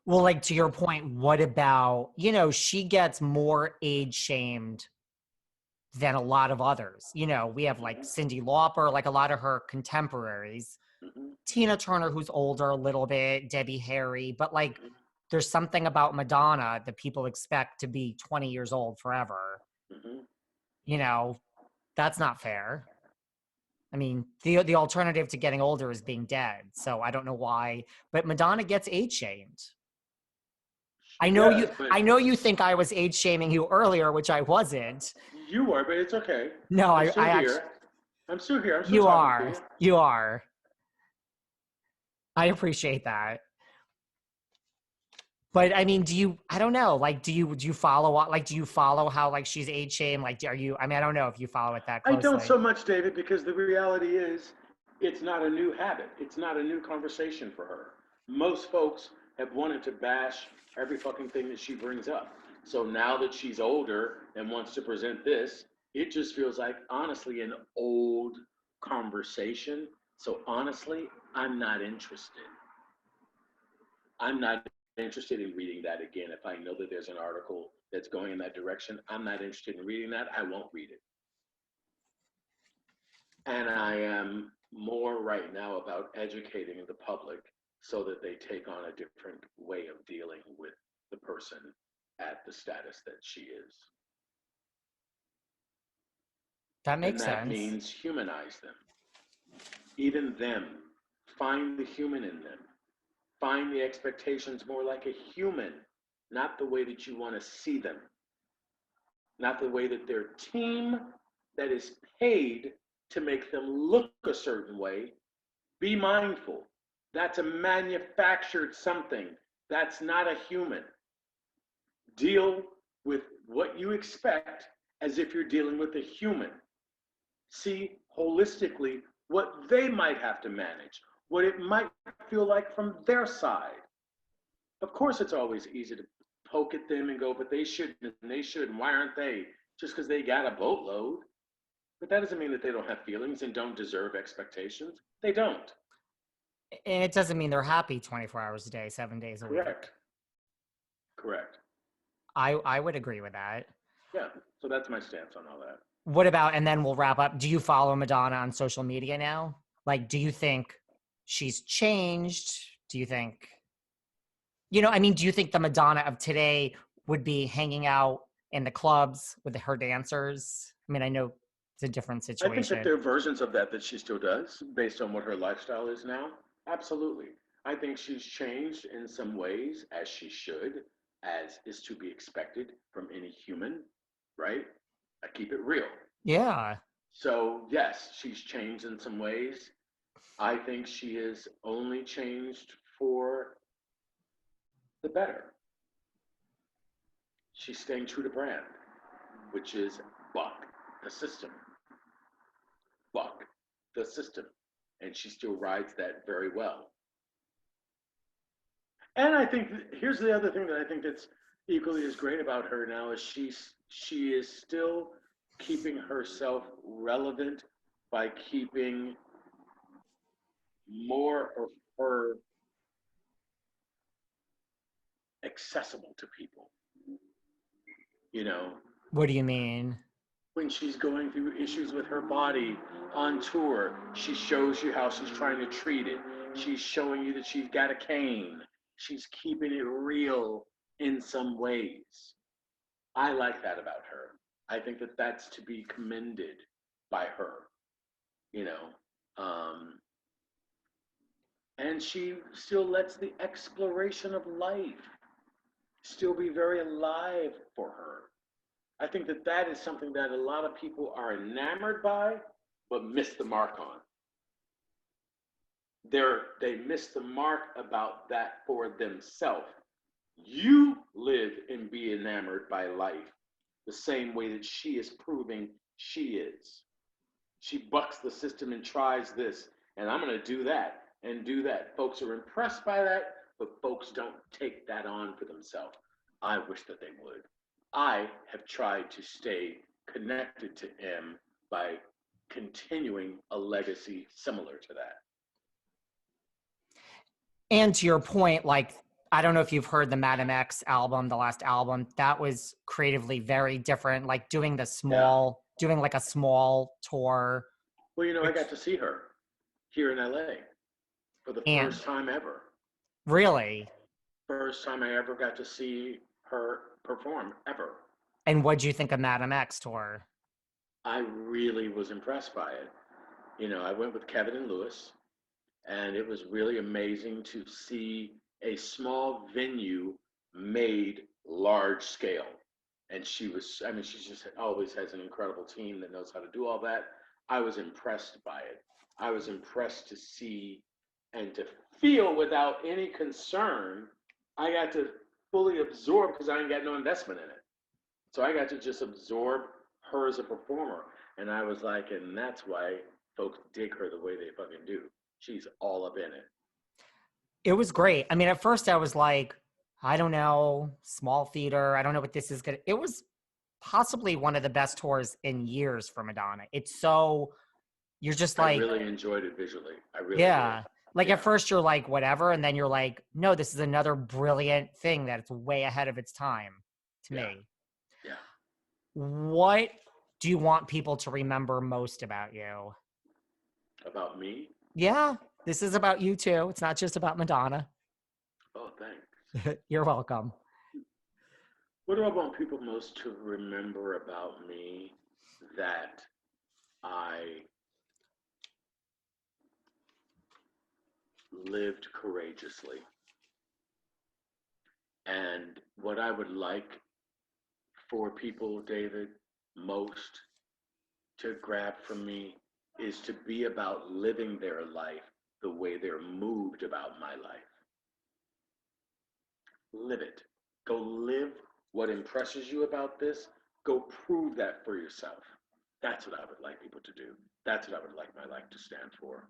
Well, like to your point, what about, she gets more age shamed than a lot of others. We have like Cyndi Lauper, like a lot of her contemporaries, Mm-hmm. Tina Turner, who's older a little bit, Debbie Harry, but like Mm-hmm. there's something about Madonna that people expect to be 20 years old forever. Mm-hmm. You know, that's not fair. I mean, the alternative to getting older is being dead. So I don't know why, but Madonna gets age shamed. She does, but I know you think I was age shaming you earlier, which I wasn't. you are, but it's okay. No, I'm I still actually, here. I'm still here. I'm still you talking to are. you. You are. I appreciate that. But I mean, I don't know, like, do you follow, like, do you follow how, like, she's age shamed? Like, I mean, I don't know if you follow it that I don't closely. so much, David, because the reality is it's not a new habit. It's not a new conversation for her. Most folks have wanted to bash every fucking thing that she brings up. So now that she's older and wants to present this, it just feels like, honestly, an old conversation. So honestly, I'm not interested. I'm not interested in reading that again. If I know that there's an article that's going in that direction, I'm not interested in reading that. I won't read it. And I am more right now about educating the public so that they take on a different way of dealing with the person at the status that she is. That And makes that sense. means humanize them, even them. Find the human in them. Find the expectations more like a human, not the way that you want to see them, not the way that their team that is paid to make them look a certain way. Be mindful. That's a manufactured something. That's not a human. Deal with what you expect as if you're dealing with a human. See holistically what they might have to manage, what it might feel like from their side. Of course, it's always easy to poke at them and go, but they shouldn't, and they should, and why aren't they? Just because they got a boatload. But that doesn't mean that they don't have feelings and don't deserve expectations. They don't. And it doesn't mean they're happy 24 hours a day, 7 days a week. Correct. Correct. I would agree with that. Yeah. So that's my stance on all that. What about, and then we'll wrap up. Do you follow Madonna on social media now? Like, do you think she's changed? Do you think, I mean, do you think the Madonna of today would be hanging out in the clubs with her dancers? I mean, I know it's a different I think that situation. there are versions of that that she still does based on what her lifestyle is now. Absolutely. I think she's changed in some ways, as she should, as is to be expected from any human, right? I keep it real. Yeah. So, yes, she's changed in some ways. I think she has only changed for the better. She's staying true to brand, which is buck the system, buck the system. And she still rides that very well. And I think here's the other thing that I think that's equally as great about her now is she is still keeping herself relevant by keeping more of her accessible to people. You know, What do you mean? when she's going through issues with her body on tour, she shows you how she's trying to treat it. She's showing you that she's got a cane. She's keeping it real in some ways. I like that about her. I think that that's to be commended by her, you know. And she still lets the exploration of life still be very alive for her. I think that that is something that a lot of people are enamored by, but miss the mark on. They miss the mark about that for themselves. You live and be enamored by life the same way that she is proving she is. She bucks the system and tries this, and I'm going to do that and do that. Folks are impressed by that, but folks don't take that on for themselves. I wish that they would. I have tried to stay connected to M by continuing a legacy similar to that. And to your point, like, I don't know if you've heard the MADONNA'S album, the last album. That was creatively very different. Like doing doing like a small tour. Well, you know, I got to see her here in LA for the And first time ever. really, First time I ever got to see her perform ever. and what'd you think of MADONNA'S tour? I really was impressed by it. You know, I went with Kevin and Lewis, and it was really amazing to see a small venue made large scale. And she was, I mean, she just always has an incredible team that knows how to do all that. I was impressed by it. I was impressed to see and to feel without any concern. I got to fully absorb because I ain't got no investment in it. So I got to just absorb her as a performer. And I was like, and that's why folks dig her the way they fucking do. She's all up in it. It was great. I mean, at first I was like, I don't know, small theater. I don't know what this is gonna. It was possibly one of the best tours in years for Madonna. It's so you're just I like, really enjoyed it visually. I really yeah. did. Like Yeah. at first you're like, whatever, and then you're like, no, this is another brilliant thing that it's way ahead of its time to Yeah. me. Yeah. What do you want people to remember most about you? About me? Yeah, this is about you too. It's not just about Madonna. Oh, thanks. You're welcome. What do I want people most to remember about me? That I lived courageously. And what I would like for people, David, most to grab from me is to be about living their life the way they're moved about my life. Live it. Go live what impresses you about this. Go prove that for yourself. That's what I would like people to do. That's what I would like my life to stand for.